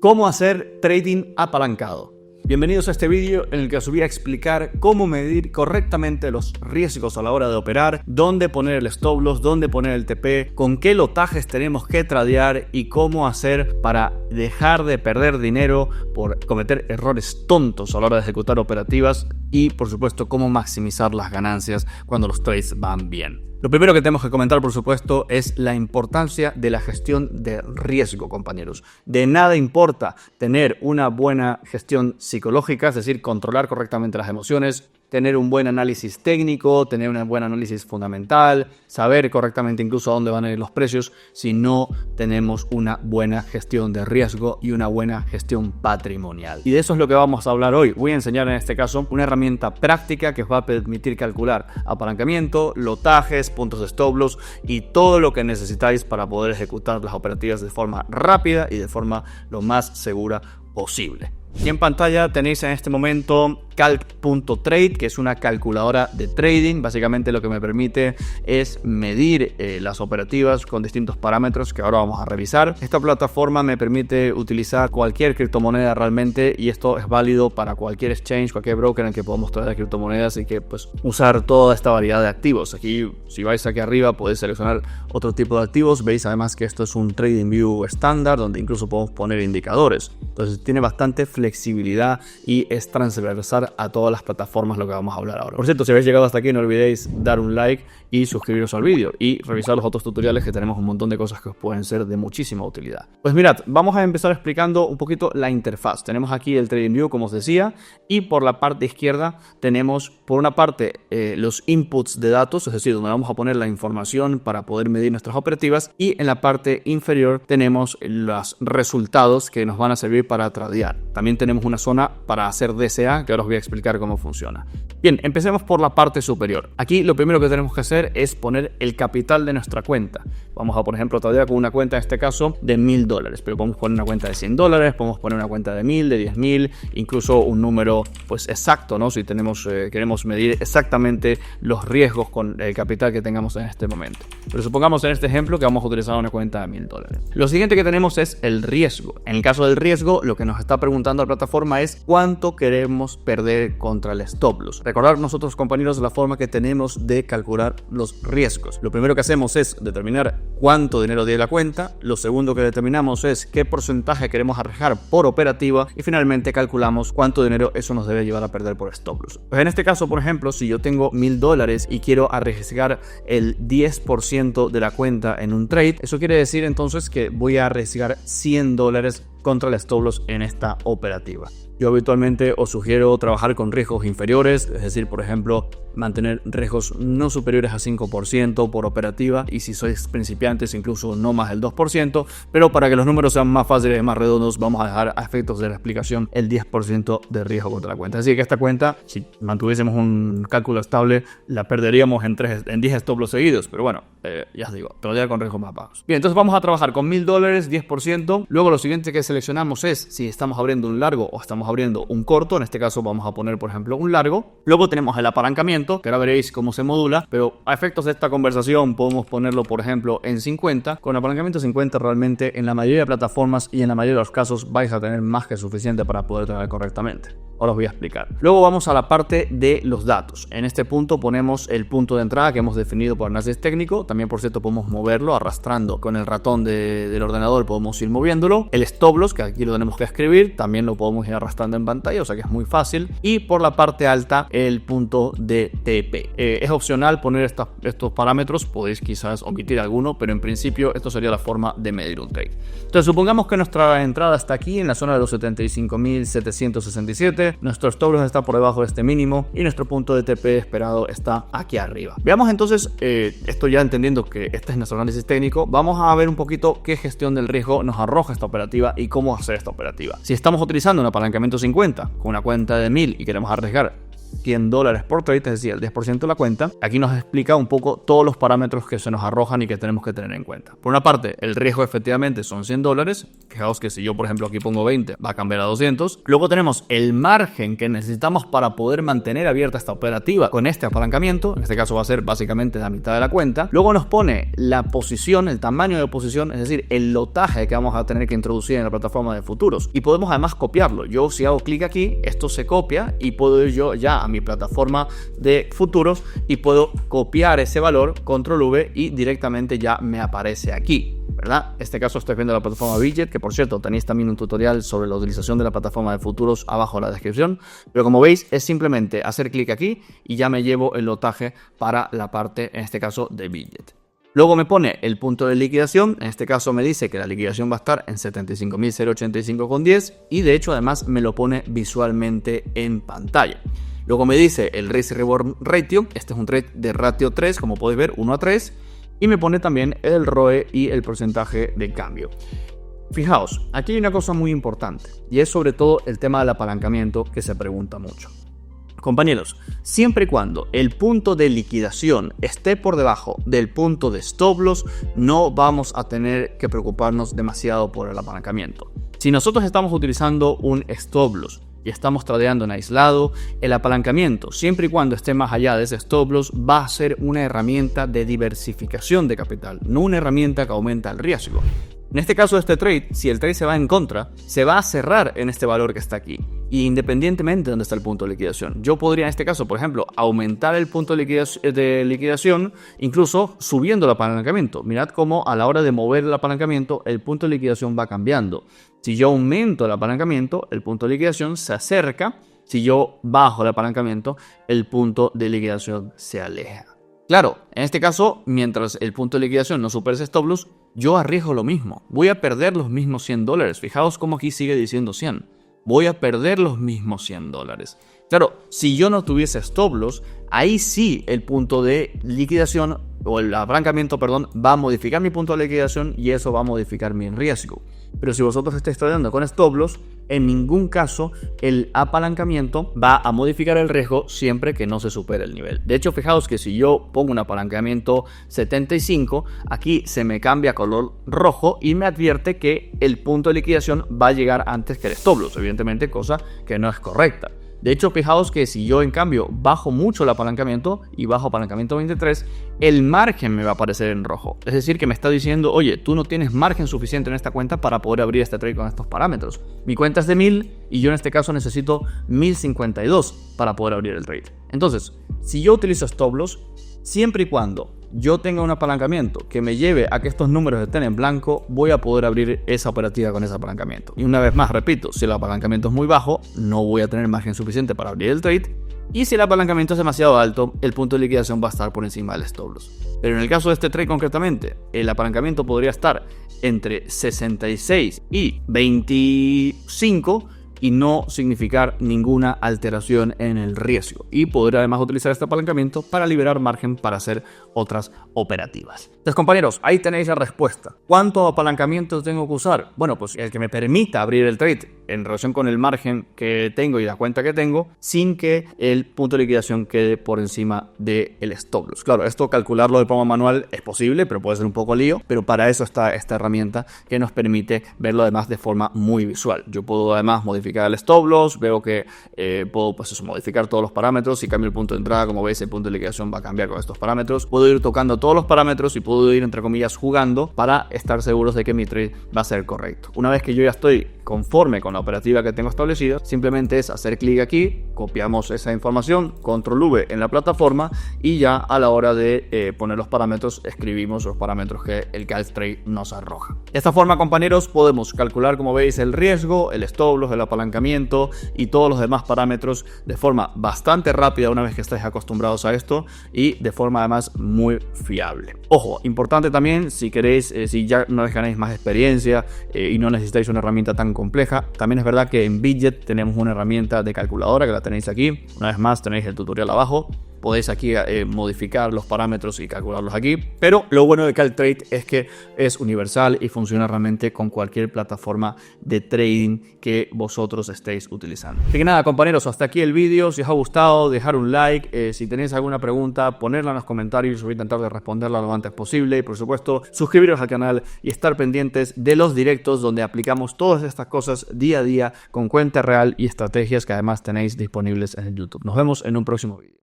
¿Cómo hacer trading apalancado? Bienvenidos a este vídeo en el que os voy a explicar cómo medir correctamente los riesgos a la hora de operar, dónde poner el stop loss, dónde poner el TP, con qué lotajes tenemos que tradear y cómo hacer para dejar de perder dinero por cometer errores tontos a la hora de ejecutar operativas y, por supuesto, cómo maximizar las ganancias cuando los trades van bien. Lo primero que tenemos que comentar, por supuesto, es la importancia de la gestión de riesgo, compañeros. De nada importa tener una buena gestión psicológica, es decir, controlar correctamente las emociones, tener un buen análisis técnico, tener un buen análisis fundamental, saber correctamente incluso a dónde van a ir los precios, si no tenemos una buena gestión de riesgo y una buena gestión patrimonial. Y de eso es lo que vamos a hablar hoy. Voy a enseñar en este caso una herramienta práctica que os va a permitir calcular apalancamiento, lotajes, puntos de stop loss y todo lo que necesitáis para poder ejecutar las operativas de forma rápida y de forma lo más segura posible. Y en pantalla tenéis en este momento calc.trade, que es una calculadora de trading. Básicamente lo que me permite es medir las operativas con distintos parámetros que ahora vamos a revisar. Esta plataforma me permite utilizar cualquier criptomoneda realmente, y esto es válido para cualquier exchange, cualquier broker en el que podamos traer criptomonedas y que pues usar toda esta variedad de activos. Aquí, si vais aquí arriba, podéis seleccionar otro tipo de activos. Veis además que esto es un TradingView estándar donde incluso podemos poner indicadores. Entonces tiene bastante flexibilidad y es transversal a todas las plataformas lo que vamos a hablar ahora. Por cierto, si habéis llegado hasta aquí, no olvidéis dar un like y suscribiros al vídeo y revisar los otros tutoriales, que tenemos un montón de cosas que os pueden ser de muchísima utilidad. Pues mirad, vamos a empezar explicando un poquito la interfaz. Tenemos aquí el TradingView, como os decía, y por la parte izquierda tenemos por una parte los inputs de datos, es decir, donde vamos a poner la información para poder medir nuestras operativas, y en la parte inferior tenemos los resultados que nos van a servir para tradear. También tenemos una zona para hacer DCA, que ahora os voy a explicar cómo funciona. Bien, empecemos por la parte superior. Aquí lo primero que tenemos que hacer es poner el capital de nuestra cuenta. Vamos a, por ejemplo, tradear con una cuenta, en este caso, de $1000, pero podemos poner una cuenta de $100, podemos poner una cuenta de 1000, de 10.000, incluso un número pues exacto, ¿no? Si queremos medir exactamente los riesgos con el capital que tengamos en este momento. Pero supongamos en este ejemplo que vamos a utilizar una cuenta de $1000. Lo siguiente que tenemos es el riesgo. En el caso del riesgo, lo que nos está preguntando la plataforma es cuánto queremos perder contra el stop loss. Recordad nosotros, compañeros, la forma que tenemos de calcular los riesgos. Lo primero que hacemos es determinar cuánto dinero tiene la cuenta. Lo segundo que determinamos es qué porcentaje queremos arriesgar por operativa, y finalmente calculamos cuánto dinero eso nos debe llevar a perder por stop loss. Pues en este caso, por ejemplo, si yo tengo $1000 y quiero arriesgar el 10% de la cuenta en un trade, eso quiere decir entonces que voy a arriesgar $100 contra el stop loss en esta operativa. Yo habitualmente os sugiero trabajar con riesgos inferiores, es decir, por ejemplo, mantener riesgos no superiores a 5% por operativa, y si sois principiantes incluso no más del 2%, pero para que los números sean más fáciles y más redondos, vamos a dejar a efectos de la explicación el 10% de riesgo contra la cuenta. Así que esta cuenta, si mantuviésemos un cálculo estable, la perderíamos en 10 stop loss seguidos, pero bueno, ya os digo, tradear con riesgos más bajos. Bien, entonces vamos a trabajar con $1000, 10%. Luego lo siguiente que seleccionamos es si estamos abriendo un largo o estamos abriendo un corto. En este caso vamos a poner, por ejemplo, un largo. Luego tenemos el apalancamiento, que ahora veréis cómo se modula, pero a efectos de esta conversación podemos ponerlo, por ejemplo, en 50. Con apalancamiento 50 realmente en la mayoría de plataformas y en la mayoría de los casos vais a tener más que suficiente para poder tradear correctamente. Ahora os voy a explicar. Luego vamos a la parte de los datos. En este punto ponemos el punto de entrada que hemos definido por análisis técnico. También, por cierto, podemos moverlo arrastrando con el ratón del ordenador, podemos ir moviéndolo. El stop loss, que aquí lo tenemos que escribir, también lo podemos ir arrastrando en pantalla, o sea que es muy fácil. Y por la parte alta, el punto de TP. Es opcional poner estos parámetros, podéis quizás omitir alguno, pero en principio esto sería la forma de medir un trade. Entonces, supongamos que nuestra entrada está aquí en la zona de los 75.767. Nuestro stop loss está por debajo de este mínimo y nuestro punto de TP esperado está aquí arriba. Veamos entonces, esto ya entendiendo que este es nuestro análisis técnico, vamos a ver un poquito qué gestión del riesgo nos arroja esta operativa y cómo hacer esta operativa. Si estamos utilizando un apalancamiento 50 con una cuenta de 1000 y queremos arriesgar $100 por trade, es decir, el 10% de la cuenta. Aquí nos explica un poco todos los parámetros que se nos arrojan y que tenemos que tener en cuenta. Por una parte, el riesgo efectivamente son $100. Fijaos que si yo, por ejemplo, aquí pongo 20, va a cambiar a 200. Luego tenemos el margen que necesitamos para poder mantener abierta esta operativa con este apalancamiento. En este caso va a ser básicamente la mitad de la cuenta. Luego nos pone la posición, el tamaño de posición, es decir, el lotaje que vamos a tener que introducir en la plataforma de futuros. Y podemos además copiarlo. Yo si hago clic aquí, esto se copia y puedo ir yo ya a mi plataforma de futuros y puedo copiar ese valor, control V, y directamente ya me aparece aquí, ¿verdad? En este caso estoy viendo la plataforma Widget, que por cierto tenéis también un tutorial sobre la utilización de la plataforma de futuros abajo en la descripción, pero como veis es simplemente hacer clic aquí y ya me llevo el lotaje para la parte, en este caso, de Widget. Luego me pone el punto de liquidación, en este caso me dice que la liquidación va a estar en 75.085,10 y de hecho además me lo pone visualmente en pantalla. Luego me dice el Risk Reward Ratio, este es un trade de ratio 3, como podéis ver, 1:3, y me pone también el ROE y el porcentaje de cambio. Fijaos, aquí hay una cosa muy importante y es sobre todo el tema del apalancamiento que se pregunta mucho. Compañeros, siempre y cuando el punto de liquidación esté por debajo del punto de stop loss, no vamos a tener que preocuparnos demasiado por el apalancamiento. Si nosotros estamos utilizando un stop loss y estamos tradeando en aislado, el apalancamiento, siempre y cuando esté más allá de ese stop loss, va a ser una herramienta de diversificación de capital, no una herramienta que aumenta el riesgo. En este caso de este trade, si el trade se va en contra, se va a cerrar en este valor que está aquí, y independientemente de dónde está el punto de liquidación. Yo podría en este caso, por ejemplo, aumentar el punto de liquidación, incluso subiendo el apalancamiento. Mirad cómo a la hora de mover el apalancamiento, el punto de liquidación va cambiando. Si yo aumento el apalancamiento, el punto de liquidación se acerca. Si yo bajo el apalancamiento, el punto de liquidación se aleja. Claro, en este caso, mientras el punto de liquidación no supere ese stop loss, yo arriesgo lo mismo. Voy a perder los mismos $100. Fijaos cómo aquí sigue diciendo 100. Voy a perder los mismos $100. Claro, si yo no tuviese stop loss, ahí sí el punto de liquidación, o el apalancamiento, perdón, va a modificar mi punto de liquidación y eso va a modificar mi riesgo. Pero si vosotros estáis tradeando con stop loss, en ningún caso el apalancamiento va a modificar el riesgo siempre que no se supere el nivel. De hecho, fijaos que si yo pongo un apalancamiento 75, aquí se me cambia a color rojo y me advierte que el punto de liquidación va a llegar antes que el stop loss, evidentemente, cosa que no es correcta. De hecho, fijaos que si yo en cambio bajo mucho el apalancamiento y bajo apalancamiento 23, el margen me va a aparecer en rojo. Es decir, que me está diciendo, oye, tú no tienes margen suficiente en esta cuenta para poder abrir este trade con estos parámetros. Mi cuenta es de 1000 y yo en este caso necesito 1052 para poder abrir el trade. Entonces, si yo utilizo stop loss, siempre y cuando yo tenga un apalancamiento que me lleve a que estos números estén en blanco, voy a poder abrir esa operativa con ese apalancamiento. Y una vez más, repito, si el apalancamiento es muy bajo, no voy a tener margen suficiente para abrir el trade. Y si el apalancamiento es demasiado alto, el punto de liquidación va a estar por encima del stop loss. Pero en el caso de este trade concretamente, el apalancamiento podría estar entre 66 y 25 y no significar ninguna alteración en el riesgo, y poder además utilizar este apalancamiento para liberar margen para hacer otras operativas. Entonces, compañeros, ahí tenéis la respuesta. ¿Cuánto apalancamiento tengo que usar? Bueno, pues el que me permita abrir el trade en relación con el margen que tengo y la cuenta que tengo, sin que el punto de liquidación quede por encima del stop loss. Claro, esto calcularlo de forma manual es posible, pero puede ser un poco lío, pero para eso está esta herramienta que nos permite verlo además de forma muy visual. Yo puedo además modificar el stop loss, veo que puedo modificar todos los parámetros. Si cambio el punto de entrada, como veis, el punto de liquidación va a cambiar con estos parámetros. Puedo ir tocando todos los parámetros y puedo ir, entre comillas, jugando para estar seguros de que mi trade va a ser correcto. Una vez que yo ya estoy conforme con la operativa que tengo establecida, simplemente es hacer clic aquí, copiamos esa información, control V en la plataforma, y ya a la hora de poner los parámetros, escribimos los parámetros que el CalcTrade nos arroja. De esta forma, compañeros, podemos calcular, como veis, el riesgo, el stop loss, el apalancamiento y todos los demás parámetros de forma bastante rápida una vez que estáis acostumbrados a esto, y de forma además muy fiable. Ojo, importante también, si queréis, si ya no ganáis más experiencia y no necesitáis una herramienta tan compleja, también es verdad que en Widget tenemos una herramienta de calculadora que la tenéis aquí. Una vez más tenéis el tutorial abajo. podéis aquí modificar los parámetros y calcularlos aquí. Pero lo bueno de CalTrade es que es universal y funciona realmente con cualquier plataforma de trading que vosotros estéis utilizando. Así que nada, compañeros, hasta aquí el vídeo. Si os ha gustado, dejar un like. Si tenéis alguna pregunta, ponerla en los comentarios. Voy a intentar de responderla lo antes posible. Y por supuesto, suscribiros al canal y estar pendientes de los directos donde aplicamos todas estas cosas día a día con cuenta real y estrategias que además tenéis disponibles en el YouTube. Nos vemos en un próximo vídeo.